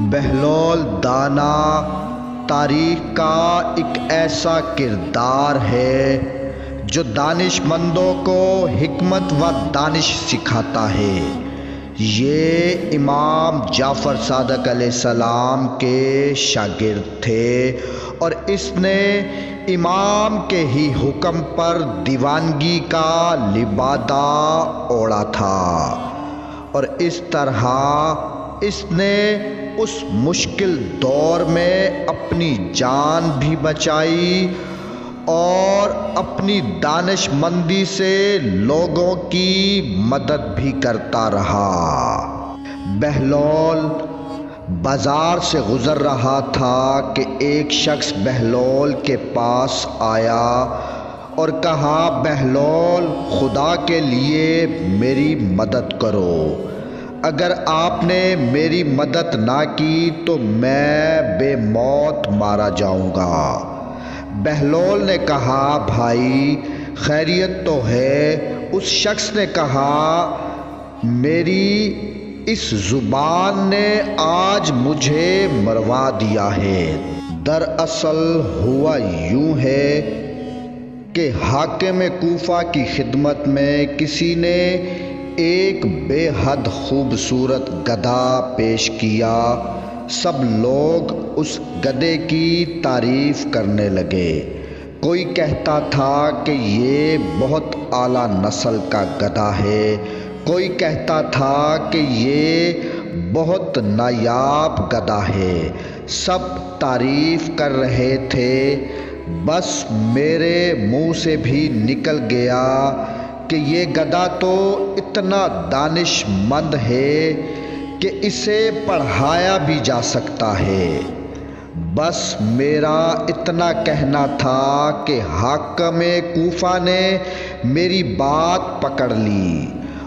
بہلول دانا تاریخ کا ایک ایسا کردار ہے جو دانش مندوں کو حکمت و دانش سکھاتا ہے۔ یہ امام جعفر صادق علیہ السلام کے شاگرد تھے اور اس نے امام کے ہی حکم پر دیوانگی کا لبادہ اوڑھا تھا، اور اس طرح اس نے اس مشکل دور میں اپنی جان بھی بچائی اور اپنی دانش مندی سے لوگوں کی مدد بھی کرتا رہا۔ بہلول بازار سے گزر رہا تھا کہ ایک شخص بہلول کے پاس آیا اور کہا، بہلول، خدا کے لیے میری مدد کرو۔ اگر آپ نے میری مدد نہ کی تو میں بے موت مارا جاؤں گا۔ بہلول نے کہا، بھائی خیریت تو ہے؟ اس شخص نے کہا، میری اس زبان نے آج مجھے مروا دیا ہے۔ دراصل ہوا یوں ہے کہ حاکم کوفہ کی خدمت میں کسی نے ایک بے حد خوبصورت گدھا پیش کیا۔ سب لوگ اس گدھے کی تعریف کرنے لگے۔ کوئی کہتا تھا کہ یہ بہت اعلیٰ نسل کا گدھا ہے، کوئی کہتا تھا کہ یہ بہت نایاب گدھا ہے۔ سب تعریف کر رہے تھے، بس میرے منہ سے بھی نکل گیا کہ یہ گدھا تو اتنا دانش مند ہے کہ اسے پڑھایا بھی جا سکتا ہے۔ بس میرا اتنا کہنا تھا کہ حاکم کوفہ نے میری بات پکڑ لی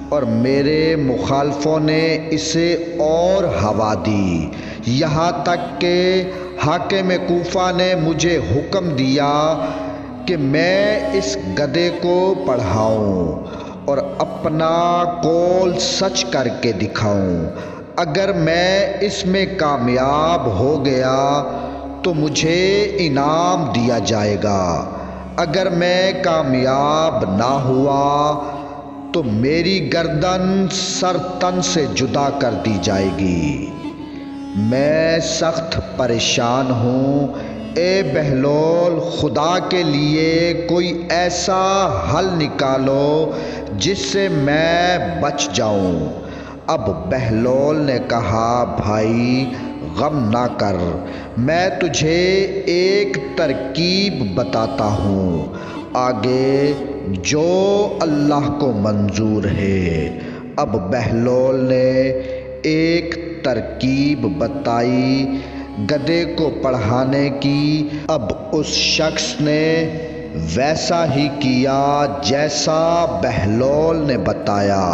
اور میرے مخالفوں نے اسے اور ہوا دی، یہاں تک کہ حاکم کوفہ نے مجھے حکم دیا کہ میں اس گدھے کو پڑھاؤں اور اپنا قول سچ کر کے دکھاؤں۔ اگر میں اس میں کامیاب ہو گیا تو مجھے انعام دیا جائے گا، اگر میں کامیاب نہ ہوا تو میری گردن سر تن سے جدا کر دی جائے گی۔ میں سخت پریشان ہوں، اے بہلول، خدا کے لیے کوئی ایسا حل نکالو جس سے میں بچ جاؤں۔ اب بہلول نے کہا، بھائی غم نہ کر، میں تجھے ایک ترکیب بتاتا ہوں، آگے جو اللہ کو منظور ہے۔ اب بہلول نے ایک ترکیب بتائی گدھے کو پڑھانے کی۔ اب اس شخص نے ویسا ہی کیا جیسا بہلول نے بتایا۔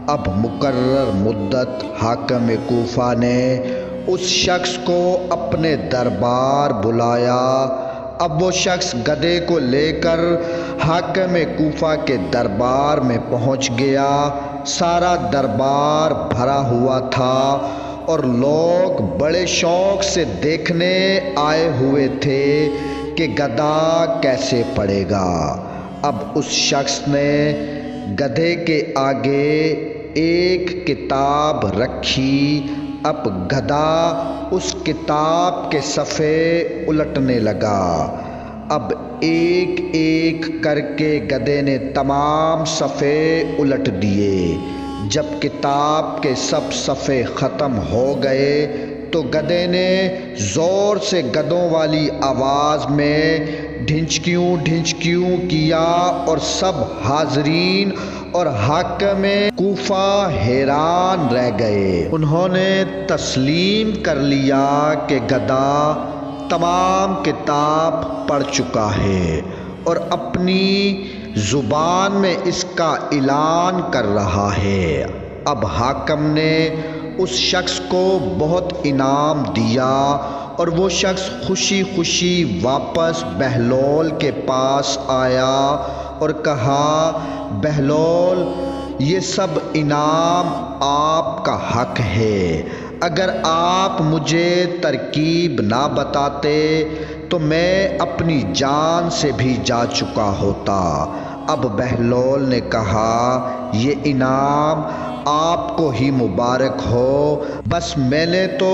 اب مقرر مدت حاکم کوفہ نے اس شخص کو اپنے دربار بلایا۔ اب وہ شخص گدھے کو لے کر حاکم کوفہ کے دربار میں پہنچ گیا۔ سارا دربار بھرا ہوا تھا اور لوگ بڑے شوق سے دیکھنے آئے ہوئے تھے کہ گدھا کیسے پڑھے گا۔ اب اس شخص نے گدھے کے آگے ایک کتاب رکھی۔ اب گدھا اس کتاب کے صفحے الٹنے لگا۔ اب ایک ایک کر کے گدھے نے تمام صفحے الٹ دیے۔ جب کتاب کے سب صفحے ختم ہو گئے تو گدھے نے زور سے گدھوں والی آواز میں ڈھنچکیوں ڈھنچکیوں کیا اور سب حاضرین اور حاکم کوفہ حیران رہ گئے۔ انہوں نے تسلیم کر لیا کہ گدھا تمام کتاب پڑھ چکا ہے اور اپنی زبان میں اس کا اعلان کر رہا ہے۔ اب حاکم نے اس شخص کو بہت انعام دیا اور وہ شخص خوشی خوشی واپس بہلول کے پاس آیا اور کہا، بہلول، یہ سب انعام آپ کا حق ہے، اگر آپ مجھے ترکیب نہ بتاتے تو میں اپنی جان سے بھی جا چکا ہوتا۔ اب بہلول نے کہا، یہ انعام آپ کو ہی مبارک ہو، بس میں نے تو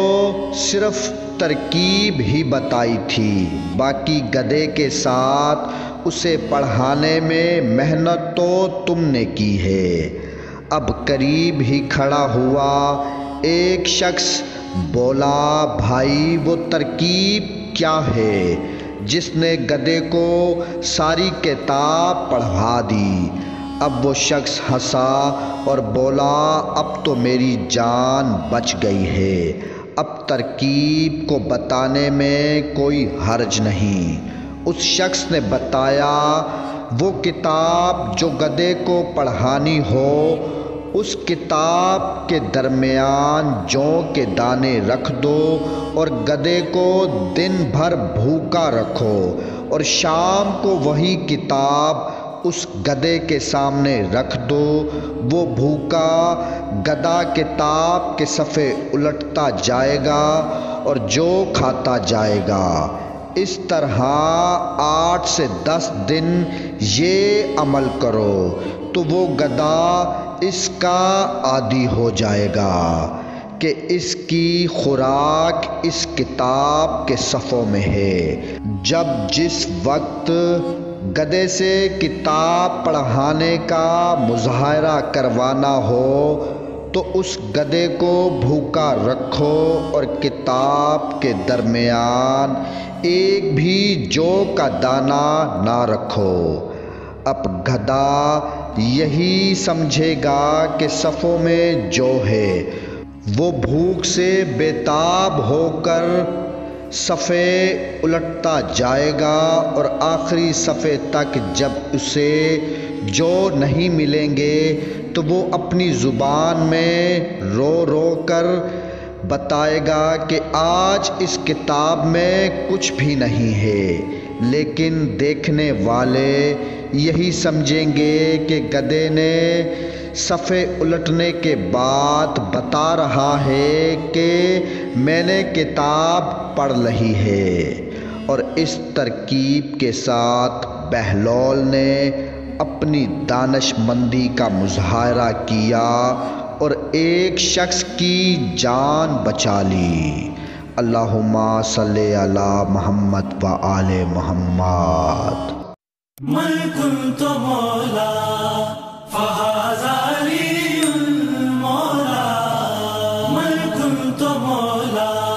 صرف ترکیب ہی بتائی تھی، باقی گدھے کے ساتھ اسے پڑھانے میں محنت تو تم نے کی ہے۔ اب قریب ہی کھڑا ہوا ایک شخص، بولا، بھائی وہ ترکیب کیا ہے جس نے گدھے کو ساری کتاب پڑھا دی؟ اب وہ شخص ہنسا اور بولا، اب تو میری جان بچ گئی ہے، اب ترکیب کو بتانے میں کوئی حرج نہیں۔ اس شخص نے بتایا، وہ کتاب جو گدھے کو پڑھانی ہو، اس کتاب کے درمیان جوں کے دانے رکھ دو اور گدھے کو دن بھر بھوکا رکھو، اور شام کو وہی کتاب اس گدھے کے سامنے رکھ دو۔ وہ بھوکا گدھا کتاب کے صفحے الٹتا جائے گا اور جو کھاتا جائے گا۔ اس طرح 8 سے 10 دن یہ عمل کرو تو وہ گدھا اس کا عادی ہو جائے گا کہ اس کی خوراک اس کتاب کے صفوں میں ہے۔ جب جس وقت گدھے سے کتاب پڑھانے کا مظاہرہ کروانا ہو تو اس گدھے کو بھوکا رکھو اور کتاب کے درمیان ایک بھی جو کا دانہ نہ رکھو۔ اب گدھا یہی سمجھے گا کہ صفوں میں جو ہے، وہ بھوک سے بےتاب ہو کر صفحے الٹتا جائے گا اور آخری صفحے تک جب اسے جو نہیں ملیں گے تو وہ اپنی زبان میں رو رو کر بتائے گا کہ آج اس کتاب میں کچھ بھی نہیں ہے، لیکن دیکھنے والے یہی سمجھیں گے کہ گدھے نے صفحے الٹنے کے بعد بتا رہا ہے کہ میں نے کتاب پڑھ لی ہے۔ اور اس ترکیب کے ساتھ بہلول نے اپنی دانش مندی کا مظاہرہ کیا اور ایک شخص کی جان بچا لی۔ اللہم صلی علی محمد و آل محمد۔ من كنت مولا فهذا لي المولى، من كنت مولا